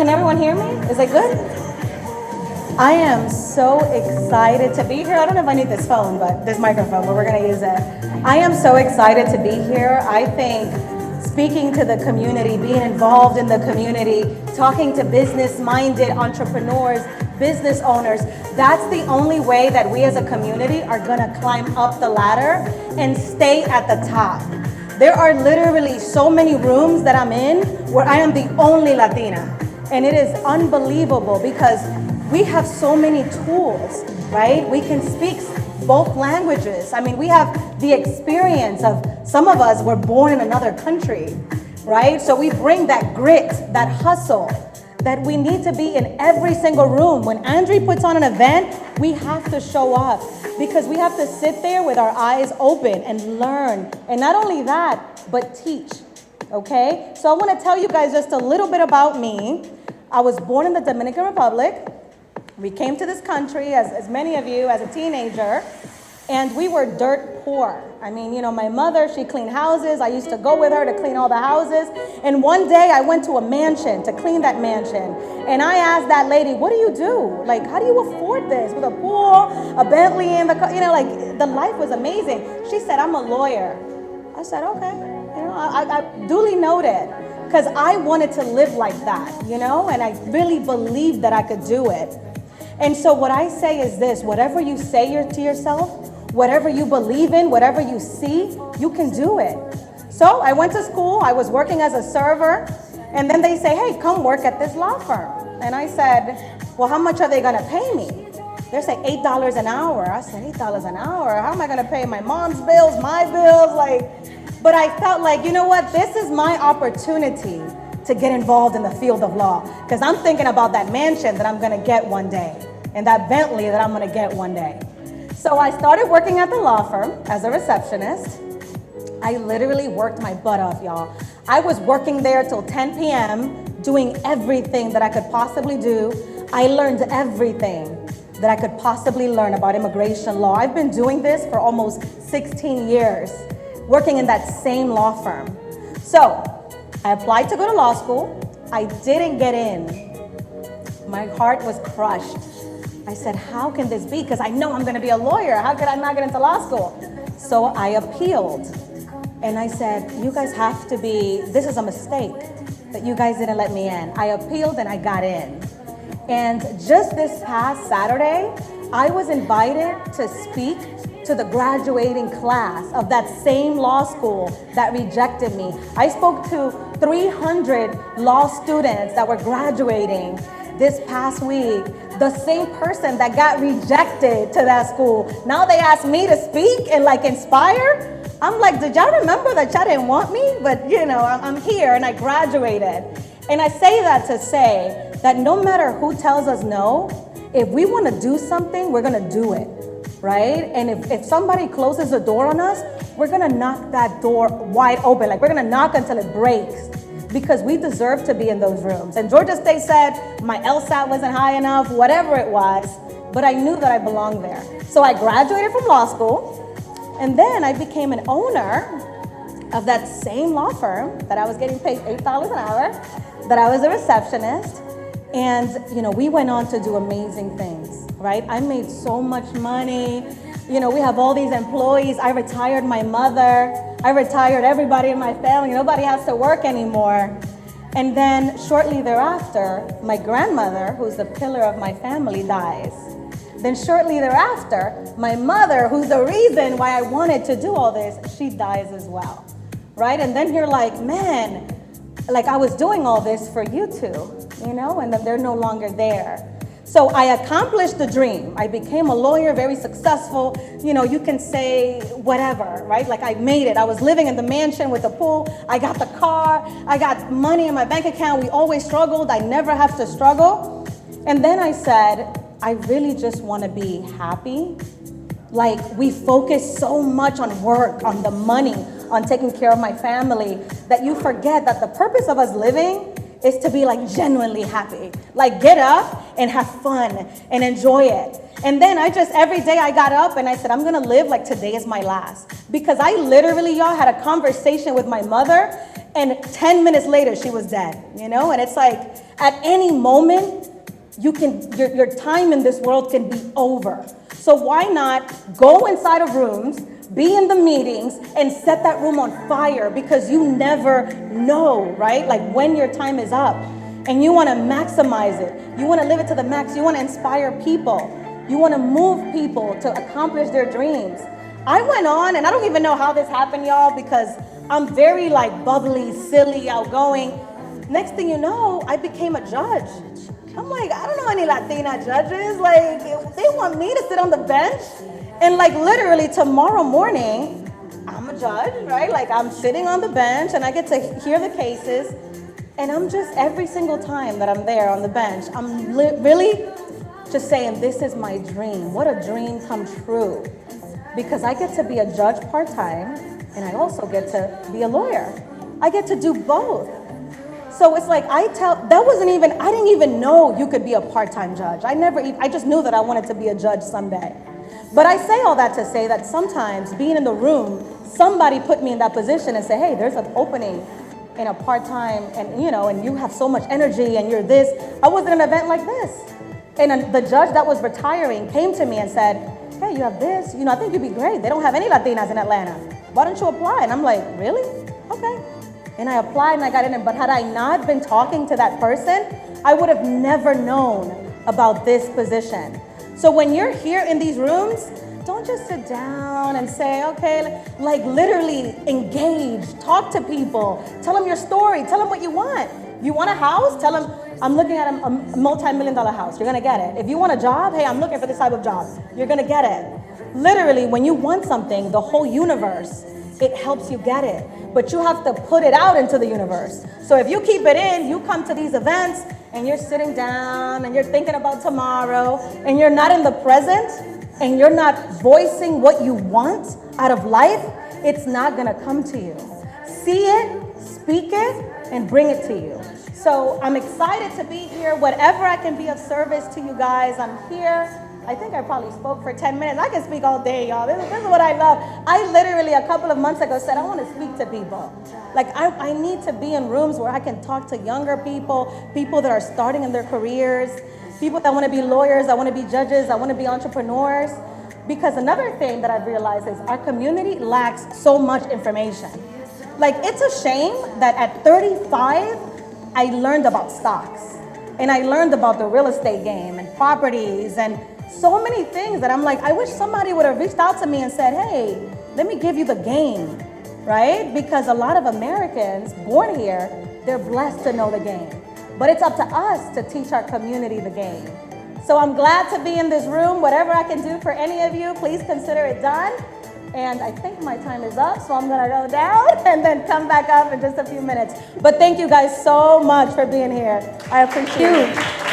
Can everyone hear me? Is it good? I am so excited to be here. I don't know if I need this phone, but this microphone, but we're going to use it. I am so excited to be here. I think speaking to the community, being involved in the community, talking to business-minded entrepreneurs, business owners, that's the only way that we as a community are going to climb up the ladder and stay at the top. There are literally so many rooms that I'm in where I am the only Latina. And it is unbelievable because we have so many tools, right? We can speak both languages. I mean, we have the experience of, some of us were born in another country, right? So we bring that grit, that hustle, that we need to be in every single room. When Andre puts on an event, we have to show up because we have to sit there with our eyes open and learn. And not only that, but teach, okay? So I want to tell you guys just a little bit about me. I was born in the Dominican Republic. We came to this country, as many of you, as a teenager, and we were dirt poor. I mean, you know, my mother, she cleaned houses. I used to go with her to clean all the houses. And one day I went to a mansion to clean that mansion. And I asked that lady, what do you do? Like, how do you afford this? With a pool, a Bentley in the car, you know, like the life was amazing. She said, I'm a lawyer. I said, okay. You know, I duly noted. Because I wanted to live like that, you know, and I really believed that I could do it. And so what I say is this, whatever you say to yourself, whatever you believe in, whatever you see, you can do it. So I went to school, I was working as a server, and then they say, hey, come work at this law firm. And I said, well, how much are they gonna pay me? They say $8 an hour. I said, $8 an hour? How am I gonna pay my mom's bills, my bills? But I felt like, you know what, this is my opportunity to get involved in the field of law. Because I'm thinking about that mansion that I'm gonna get one day, and that Bentley that I'm gonna get one day. So I started working at the law firm as a receptionist. I literally worked my butt off, y'all. I was working there till 10 p.m., doing everything that I could possibly do. I learned everything that I could possibly learn about immigration law. I've been doing this for almost 16 years, working in that same law firm. So I applied to go to law school. I didn't get in. My heart was crushed. I said, how can this be? Because I know I'm gonna be a lawyer. How could I not get into law school? So I appealed. And I said, you guys have to be, this is a mistake that you guys didn't let me in. I appealed and I got in. And just this past Saturday, I was invited to speak to the graduating class of that same law school that rejected me. I spoke to 300 law students that were graduating this past week. The same person that got rejected to that school. Now they ask me to speak and like inspire. I'm like, did y'all remember that y'all didn't want me? But you know, I'm here and I graduated. And I say that to say that no matter who tells us no, if we want to do something, we're going to do it, right? And if somebody closes the door on us, we're going to knock that door wide open. Like we're going to knock until it breaks, because we deserve to be in those rooms. And Georgia State said my LSAT wasn't high enough, whatever it was, but I knew that I belonged there. So I graduated from law school, and then I became an owner of that same law firm that I was getting paid $8 an hour, that I was a receptionist. And you know, we went on to do amazing things, right? I made so much money. You know, we have all these employees. I retired my mother. I retired everybody in my family. Nobody has to work anymore. And then shortly thereafter, my grandmother, who's the pillar of my family, dies. Then shortly thereafter, my mother, who's the reason why I wanted to do all this, she dies as well, right? And then you're like, man, like I was doing all this for you two, you know, and then they're no longer there. So I accomplished the dream. I became a lawyer, very successful. You know, you can say whatever, right? Like I made it. I was living in the mansion with the pool. I got the car. I got money in my bank account. We always struggled. I never have to struggle. And then I said, I really just want to be happy. Like we focus so much on work, on the money, on taking care of my family, that you forget that the purpose of us living is to be like genuinely happy. Like get up and have fun and enjoy it. And then every day I got up and I said, I'm gonna live like today is my last. Because I literally, y'all, had a conversation with my mother And 10 minutes later, she was dead, you know? And it's like, at any moment, your time in this world can be over. So why not go inside of rooms, be in the meetings, and set that room on fire? Because you never know, right? Like when your time is up, and you want to maximize it. You want to live it to the max. You want to inspire people. You want to move people to accomplish their dreams. I went on, and I don't even know how this happened, y'all, because I'm very like bubbly, silly, outgoing. Next thing you know, I became a judge. I'm like, I don't know any Latina judges. Like, they want me to sit on the bench. And like literally tomorrow morning, I'm a judge, right? Like I'm sitting on the bench and I get to hear the cases. And I'm just, every single time that I'm there on the bench, I'm really just saying, this is my dream. What a dream come true. Because I get to be a judge part-time, and I also get to be a lawyer. I get to do both. So it's like, I didn't even know you could be a part-time judge. I just knew that I wanted to be a judge someday. But I say all that to say that sometimes being in the room, somebody put me in that position and say, hey, there's an opening in a part-time, and you have so much energy and you're this. I was at an event like this. And the judge that was retiring came to me and said, hey, you have this, I think you'd be great. They don't have any Latinas in Atlanta. Why don't you apply? And I'm like, really? Okay. And I applied and I got in. But had I not been talking to that person, I would have never known about this position. So when you're here in these rooms, don't just sit down and say, okay, like literally engage, talk to people, tell them your story, tell them what you want. You want a house? Tell them, I'm looking at a multi-million-dollar house. You're gonna get it. If you want a job, hey, I'm looking for this type of job. You're gonna get it. Literally, when you want something, the whole universe, it helps you get it. But you have to put it out into the universe. So if you keep it in, you come to these events and you're sitting down and you're thinking about tomorrow and you're not in the present and you're not voicing what you want out of life, it's not gonna come to you. See it, speak it, and bring it to you. So I'm excited to be here. Whatever I can be of service to you guys, I'm here. I think I probably spoke for 10 minutes. I can speak all day, y'all. This is what I love. I literally, a couple of months ago, said I want to speak to people. Like, I need to be in rooms where I can talk to younger people, people that are starting in their careers, people that want to be lawyers, I want to be judges, I want to be entrepreneurs. Because another thing that I've realized is our community lacks so much information. Like, it's a shame that at 35, I learned about stocks. And I learned about the real estate game and properties and so many things that I'm like, I wish somebody would have reached out to me and said, hey, let me give you the game, right? Because a lot of Americans born here, they're blessed to know the game. But it's up to us to teach our community the game. So I'm glad to be in this room. Whatever I can do for any of you, please consider it done. And I think my time is up, so I'm gonna go down and then come back up in just a few minutes. But thank you guys so much for being here. I appreciate it.